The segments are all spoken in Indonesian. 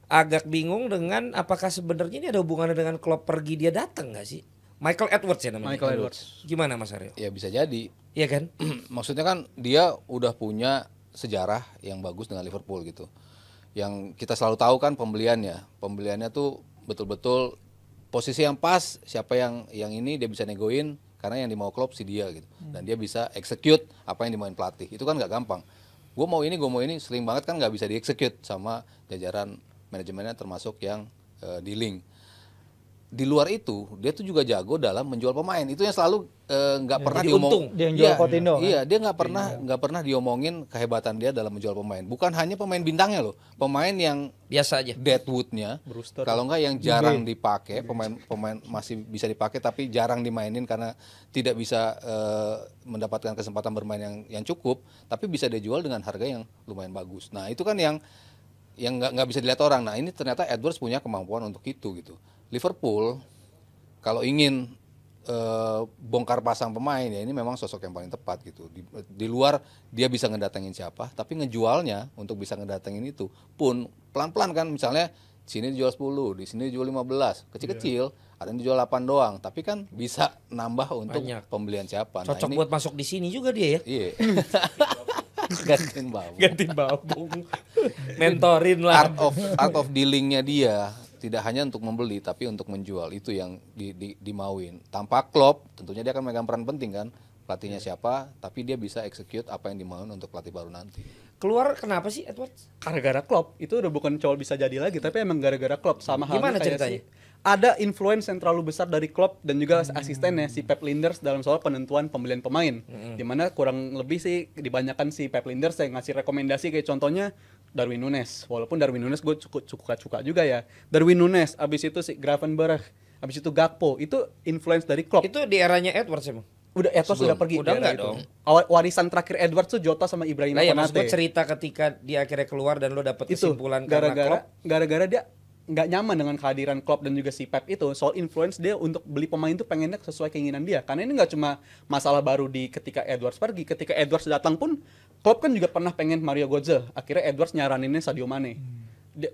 agak bingung dengan apakah sebenarnya ini ada hubungannya dengan Klopp pergi dia datang nggak sih? Michael Edwards ya namanya. Michael Edwards. Gimana Mas Aryo? Ya bisa jadi. Iya kan? Maksudnya kan dia udah punya sejarah yang bagus dengan Liverpool gitu. Yang kita selalu tahu kan pembeliannya tuh betul-betul posisi yang pas, siapa yang ini dia bisa negoin karena yang dimau Klopp si dia gitu. Dan dia bisa execute apa yang dimauin pelatih. Itu kan nggak gampang. Gue mau ini, sering banget kan nggak bisa diexecute sama jajaran manajemennya termasuk yang dealing. Di luar itu dia tuh juga jago dalam menjual pemain. Itu yang selalu nggak pernah jadi diomong. untung. Dia yang jual Coutinho, kan? Iya, dia nggak pernah diomongin kehebatan dia dalam menjual pemain. Bukan hanya pemain bintangnya loh, pemain yang Biasa aja. deadwoodnya. Brewster. Kalau nggak yang jarang dipakai, pemain masih bisa dipakai tapi jarang dimainin karena tidak bisa mendapatkan kesempatan bermain yang cukup. Tapi bisa dia jual dengan harga yang lumayan bagus. Nah itu kan yang nggak bisa dilihat orang. Nah ini ternyata Edwards punya kemampuan untuk itu gitu. Liverpool kalau ingin bongkar pasang pemain ya ini memang sosok yang paling tepat gitu. Di luar dia bisa ngedatengin siapa, tapi ngejualnya untuk bisa ngedatengin itu pun pelan-pelan kan. Misalnya di sini dijual 10, di sini dijual 15, kecil-kecil, ada yang dijual 8 doang, tapi kan bisa nambah untuk Banyak. pembelian siapa. Cocok ini, buat masuk di sini juga dia ya. Iya. Gantiin bau. Ganti babung. Mentorin lah. Art of dealingnya dia tidak hanya untuk membeli tapi untuk menjual, itu yang dimauin. Tanpa Klopp tentunya dia akan megang peran penting kan, pelatihnya siapa tapi dia bisa execute apa yang dimauin untuk pelatih baru nanti. Keluar kenapa sih Edwards? Gara-gara Klopp itu udah bukan cowok bisa jadi lagi, tapi emang gara-gara Klopp. Sama halnya Gimana kayak ceritanya? ada influence yang terlalu besar dari Klopp dan juga asistennya si Pep Linders dalam soal penentuan pembelian pemain. Dimana kurang lebih sih dibanyakan si Pep Linders yang ngasih rekomendasi kayak contohnya Darwin Núñez. Walaupun Darwin Núñez gue cukup suka juga ya. Darwin Núñez, abis itu si Gravenberch, abis itu Gakpo, itu influence dari Klopp. Itu di eranya Edwards emang. Udah Edwards Sebelum. sudah pergi. Udah di era enggak itu. dong. Warisan terakhir Edwards tuh Jota sama Ibrahima Lah ya maksud gue Konate. cerita ketika dia akhirnya keluar dan lo dapet Itu kesimpulan karena Klopp. gara-gara dia nggak nyaman dengan kehadiran Klopp dan juga si Pep itu, soal influence dia untuk beli pemain itu pengennya sesuai keinginan dia. Karena ini nggak cuma masalah baru di ketika Edwards pergi, ketika Edwards datang pun Klopp kan juga pernah pengen Mario Götze, akhirnya Edwards nyaraninnya Sadio Mane.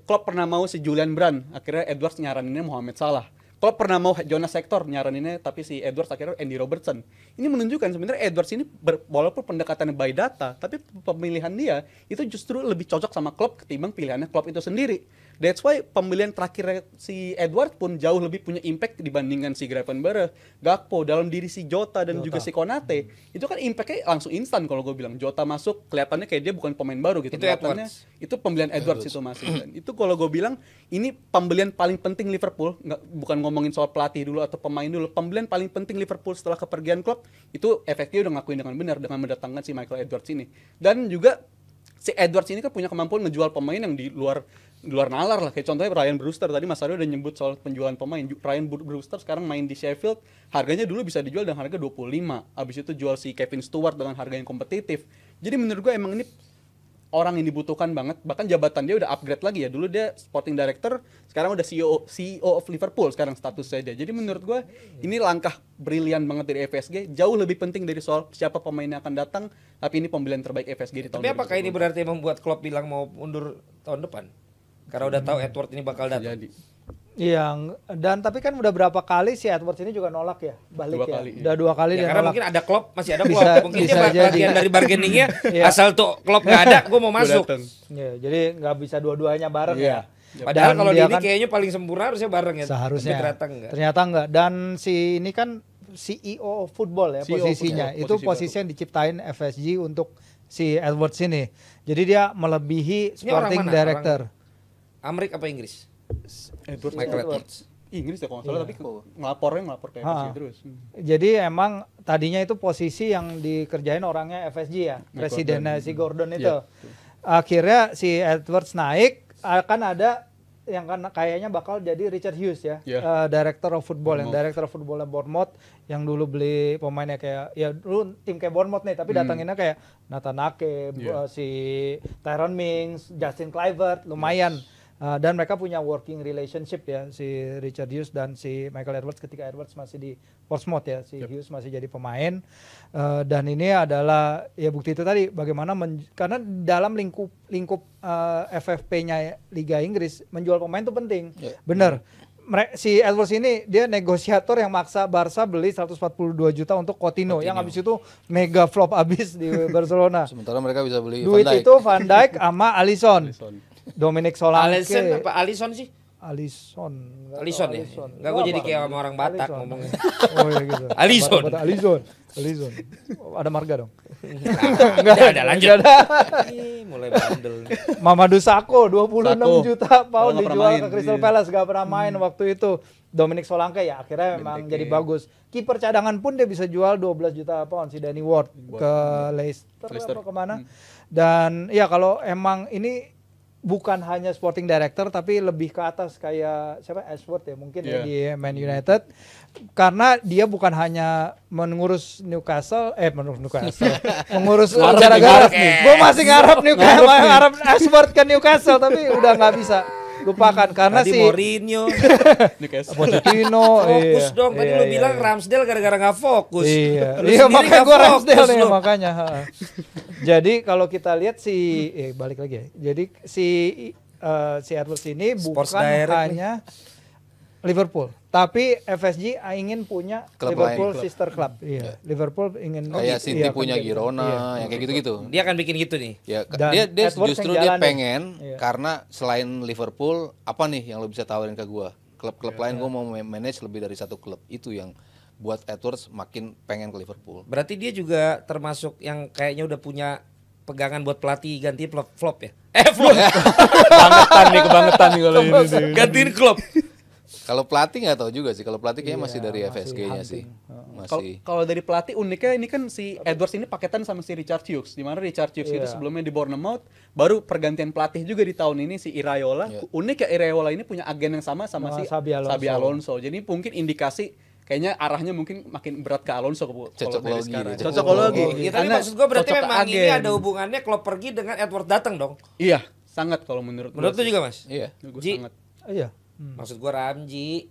Klopp pernah mau si Julian Brand, akhirnya Edwards nyaraninnya Mohamed Salah. Klopp pernah mau Jonas Hector nyaraninnya, tapi si Edwards akhirnya Andy Robertson. Ini menunjukkan sebenarnya Edwards ini walaupun pendekatannya by data, tapi pemilihan dia itu justru lebih cocok sama Klopp ketimbang pilihannya Klopp itu sendiri. That's why pembelian terakhir si Edwards pun jauh lebih punya impact dibandingkan si Gravenberch, Gakpo, dalam diri si Jota dan juga si Konate. Itu kan impactnya langsung instan kalau gue bilang. Jota masuk kelihatannya kayak dia bukan pemain baru gitu. Itu Kelihatannya itu pembelian Edwards itu masih. Dan itu kalau gue bilang ini pembelian paling penting Liverpool, bukan ngomongin soal pelatih dulu atau pemain dulu. Pembelian paling penting Liverpool setelah kepergian Klopp itu efeknya udah ngakuin dengan benar dengan mendatangkan si Michael Edwards ini. Dan juga si Edwards ini kan punya kemampuan ngejual pemain yang di luar nalar lah. Kayak contohnya Ryan Brewster, tadi Mas Aryo udah nyebut soal penjualan pemain. Ryan Brewster sekarang main di Sheffield, harganya dulu bisa dijual dengan harga 25. Abis itu jual si Kevin Stewart dengan harga yang kompetitif. Jadi menurut gue emang ini orang yang dibutuhkan banget. Bahkan jabatan dia udah upgrade lagi ya. Dulu dia sporting director, sekarang udah CEO of Liverpool sekarang statusnya dia. Jadi menurut gue ini langkah brilian banget dari FSG. Jauh lebih penting dari soal siapa pemain yang akan datang, tapi ini pembelian terbaik FSG di tahun Tapi apakah ini 2020. berarti membuat Klopp bilang mau mundur tahun depan? Karena udah tahu Edward ini bakal datang. Jadi Iya, dan tapi kan udah berapa kali si Edwards ini juga nolak ya balik Dua ya. kali, iya. Udah 2 kali Ya dia karena nolak. mungkin ada Klopp, masih ada Klopp. Bisa- Mungkin bisa dia jadi. bagian dari bargainingnya. Iya. Asal tuh Klopp nggak ada, gue mau masuk. datang. Iya, jadi nggak bisa dua-duanya bareng Iya. ya. Padahal Dan kalau dia ini kan kayaknya paling sempurna harusnya bareng ya. seharusnya Tapi ternyata enggak. Ternyata enggak. Dan si ini kan CEO football ya CEO posisinya. football, Itu posisi posisi yang diciptain FSG untuk si Edwards ini. Jadi dia melebihi Ini orang sporting mana? director. Amerika apa Inggris? Edwards Michael Edwards. Inggris ya kalau nggak salah, tapi ngelapor ke FSG Ha. terus. Jadi emang tadinya itu posisi yang dikerjain orangnya FSG ya, presidennya si Gordon itu. Iya. Akhirnya si Edwards naik, akan ada yang kan kayaknya bakal jadi Richard Hughes ya, Iya. director of football, yang Bournemouth. director of football Bournemouth, yang dulu beli pemainnya kayak ya dulu tim kayak Bournemouth nih, tapi datanginnya kayak Nathan Ake, Iya. si Tyrone Mings, Justin Kluivert, lumayan. Dan mereka punya working relationship ya, si Richard Hughes dan si Michael Edwards ketika Edwards masih di Portsmouth ya, si Hughes masih jadi pemain. Dan ini adalah ya bukti itu tadi bagaimana karena dalam lingkup FFP-nya Liga Inggris menjual pemain itu penting. Bener. Si Edwards ini dia negosiator yang maksa Barca beli 142 juta untuk Coutinho yang habis itu mega flop abis di Barcelona. Sementara mereka bisa beli Duit Van Dijk. itu Van Dijk sama Alisson. Dominic Solanke. Alisson sih? Alisson Ya? Enggak, gue jadi kayak sama orang Batak Alisson. ngomongnya. Oh iya gitu. Alisson. Alisson. Oh, ada marga dong. Enggak ada, lanjut. Mulai bandel. Mamadou Sakho 26 Sakho. juta pound Nggak pernah dijual main, ke Crystal iya. Palace, gak pernah main waktu itu. Dominic Solanke ya akhirnya memang jadi bagus. Kiper cadangan pun dia bisa jual 12 juta pound si Danny Ward ke Leicester apa kemana. Dan ya kalau emang ini bukan hanya sporting director tapi lebih ke atas kayak siapa Ashworth ya mungkin ya di Man United, karena dia bukan hanya mengurus mengurus gara-gara gue masih ngarep Newcastle, ngarep Ashworth ke Newcastle tapi udah nggak bisa, lupakan karena Tadi si Mourinho. Pochettino Fokus dong. Tadi lu bilang Ramsdale gara-gara nggak fokus. Iya, Lu iya sendiri makanya nggak gue fokus Ramsdale nih lu. makanya. Jadi kalau kita lihat balik lagi ya. Jadi si Edwards ini Sports bukan Direct hanya Liverpool, tapi FSG ingin punya Klub Liverpool lain. sister club. Iya, Liverpool ingin Kayak City iya, punya kan kayak gitu. Girona, Iya. yang kayak gitu-gitu. Dia akan bikin gitu nih. Ya, Dan dia Edwards justru yang dia jalanin. pengen Iya. karena selain Liverpool apa nih yang lo bisa tawarin ke gua? Klub-klub lain gua mau manage lebih dari satu klub. Itu yang buat Edwards makin pengen ke Liverpool. Berarti dia juga termasuk yang kayaknya udah punya pegangan buat pelatih ganti flop ya. Flop. Kebangetan nih kalau ini. Gantiin klub. Kalau pelatih nggak tahu juga sih. Kalau pelatih kayaknya masih Iya, dari masih FSG-nya sih. hunting. Masih. Kalau dari pelatih uniknya ini kan si Edwards ini paketan sama si Richard Hughes, di mana Richard Hughes itu Iya. sebelumnya di Bournemouth, baru pergantian pelatih juga di tahun ini si Iraola. Iya. Unik ya Iraola ini punya agen yang sama Sama si Xabi Xabi Alonso. Alonso. Jadi mungkin indikasi kayaknya arahnya mungkin makin berat ke Alonso kalau dari Cocokologi sekarang. dia. Cocokologi. Ya, tapi maksud gue berarti cocok ke memang ini agen. ada hubungannya Klopp pergi dengan Edward datang dong. Iya, sangat kalau menurut Menurut lu gua sih. juga Mas? Iya. Gua Ji. sangat. Iya. Maksud gue Ramji.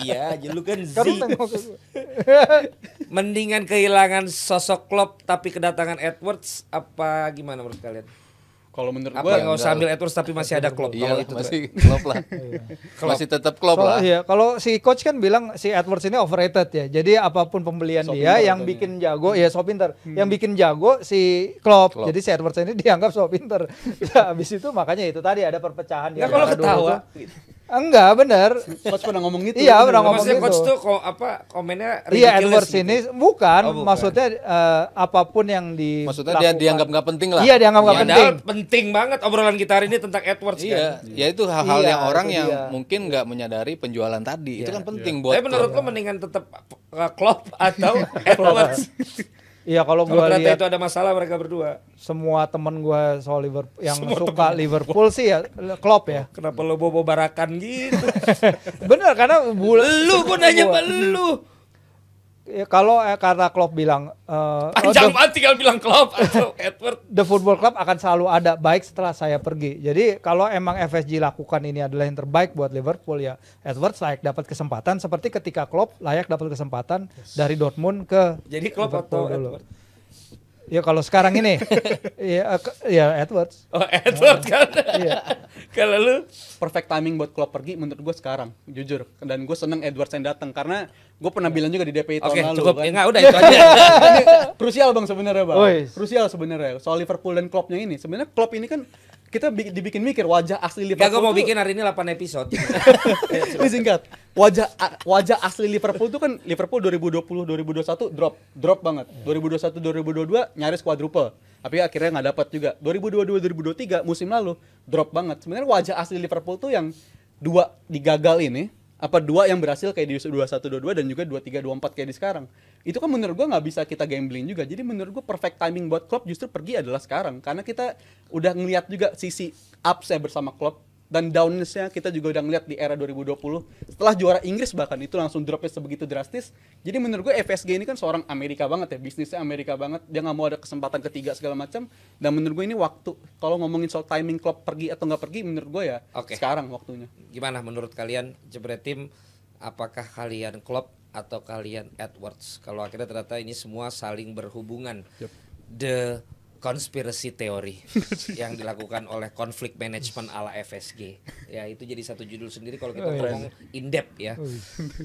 Iya, aja lu kan Z. Kamu tengok ke gue. Mendingan kehilangan sosok Klopp tapi kedatangan Edwards apa gimana menurut kalian? Kalau menurut Apa gua nggak usah ambil Edwards tapi masih ada Klopp? Iya, Kalau itu masih klub lah. Masih tetap klub lah. Iya, kalau si coach kan bilang si Edwards ini overrated ya. Jadi apapun pembelian So dia pinter yang katanya. bikin jago ya so pinter. Yang bikin jago si Klopp. Klopp. Jadi si Edwards ini dianggap so pinter. Ya, habis itu makanya itu tadi ada perpecahan di Enggak kalau antara dua ketawa. itu. Enggak, bener. Coach pernah ngomong gitu. Iya, pernah ngomong Maksudnya coach gitu. tuh komennya Iya, ridiculous Edwards gitu. ini bukan, Oh, bukan. maksudnya apapun yang di Maksudnya dia dianggap nggak penting lah. Iya, dianggap nggak Ya, penting. padahal penting banget obrolan kita hari ini tentang Edwards Iya, kan. ya itu hal-hal Iya, yang orang itu yang dia. mungkin nggak menyadari penjualan tadi. Itu kan penting buat Tapi menurut klub. lo mendingan tetap Klopp atau Edwards? Iya, kalau Kalau gua ternyata lihat itu ada masalah mereka berdua. semua temen gua soal Liverpool yang suka Liverpool sih ya Klopp ya. Kenapa lo bobo barakan gitu? Bener karena Lu gua nanya sama lu. Ya, kalau karena Klopp bilang Panjang banget tinggal bilang Klopp atau Edward. The Football Club akan selalu ada baik setelah saya pergi. Jadi kalau emang FSG lakukan ini adalah yang terbaik buat Liverpool ya Edwards layak dapat kesempatan seperti ketika Klopp layak dapat kesempatan dari Dortmund ke Jadi Klopp Liverpool atau dulu. Edward? Ya kalau sekarang ini ya Edwards. Oh Edward kan. Iya. Kalau lu Perfect timing buat Klopp pergi menurut gue sekarang, jujur. Dan gue seneng Edwards yang datang karena gue pernah bilang juga di DPI tahun oke lalu cukup kan. ya enggak udah itu aja. Ini krusial bang sebenarnya bang. Woi. Krusial sebenarnya soal Liverpool dan Kloppnya ini. Sebenarnya Klopp ini kan kita dibikin mikir wajah asli Liverpool. Gak gue mau tuh- bikin hari ini 8 episode. Ini singkat. Wajah asli Liverpool tuh kan Liverpool 2020 2021 drop banget. 2021 2022 nyaris quadruple. Tapi akhirnya nggak dapat juga. 2022 2023 musim lalu drop banget. Sebenarnya wajah asli Liverpool tuh yang dua digagal ini, apa dua yang berhasil kayak di 21-22 dan juga 23-24 kayak di sekarang. Itu kan menurut gua nggak bisa kita gambling juga. Jadi menurut gua perfect timing buat Klopp justru pergi adalah sekarang karena kita udah ngelihat juga sisi upsnya bersama Klopp dan downness-nya kita juga udah ngeliat di era 2020 setelah juara Inggris, bahkan itu langsung dropnya sebegitu drastis. Jadi menurut gue FSG ini kan seorang Amerika banget ya, bisnisnya Amerika banget, dia nggak mau ada kesempatan ketiga segala macam. Dan menurut gue ini waktu, kalau ngomongin soal timing Klopp pergi atau nggak pergi, menurut gue ya Oke. sekarang waktunya. Gimana menurut kalian Jebret Tim, apakah kalian Klopp atau kalian Edwards? Kalau akhirnya ternyata ini semua saling berhubungan. The conspiracy theory yang dilakukan oleh konflik management ala FSG. Ya itu jadi satu judul sendiri kalau kita ngomong in depth ya.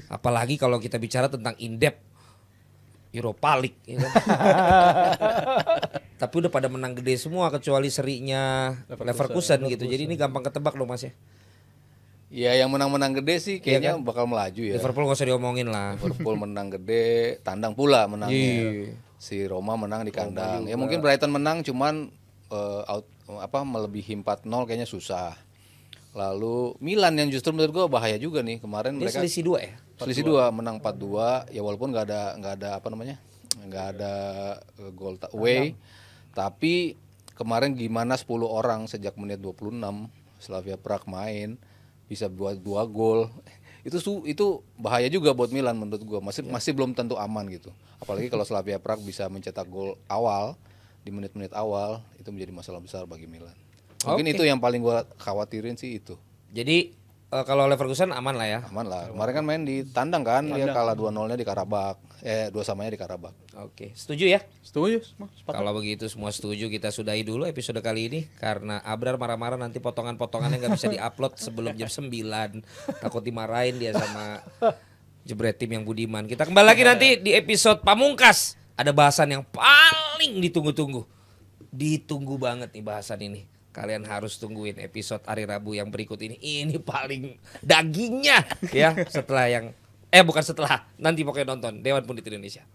Apalagi kalau kita bicara tentang in depth Europa League ya kan? Tapi udah pada menang gede semua kecuali serinya Leverkusen gitu. Jadi ini gampang ketebak loh Mas ya. Ya yang menang-menang gede sih kayaknya bakal melaju ya. Liverpool gak usah diomongin lah. Liverpool menang gede, tandang pula menangnya. Si Roma menang di kandang. Ya mungkin Brighton menang cuman melebihi 4-0 kayaknya susah. Lalu Milan yang justru menurut gua bahaya juga nih kemarin Ini mereka selisih 2 ya. selisih 2 menang 4-2 ya walaupun nggak ada gol away, tapi kemarin gimana 10 orang sejak menit 26 Slavia Prag main bisa buat 2 gol. Itu bahaya juga buat Milan menurut gua. Masih belum tentu aman gitu. Apalagi kalau Slavia Prag bisa mencetak gol awal di menit-menit awal, itu menjadi masalah besar bagi Milan. Mungkin itu yang paling gua khawatirin sih itu. Jadi kalau Leverkusen aman lah ya. Aman lah. Kemarin kan main di tandang kan, dia kalah 2-0-nya di Karabakh. 2-2 di Karabakh. Oke, setuju ya? Setuju semua, sepakat. Kalau begitu semua setuju, kita sudahi dulu episode kali ini karena Abrar marah-marah nanti potongan-potongannya nggak bisa diupload sebelum jam 9. Takut dimarahin dia sama Jebret Tim yang budiman. Kita kembali lagi nanti di episode pamungkas. Ada bahasan yang paling ditunggu-tunggu. Ditunggu banget nih bahasan ini. Kalian harus tungguin episode hari Rabu yang berikut ini. Ini paling dagingnya ya setelah yang bukan setelah, nanti pokoknya nonton Dewan Pundit Indonesia.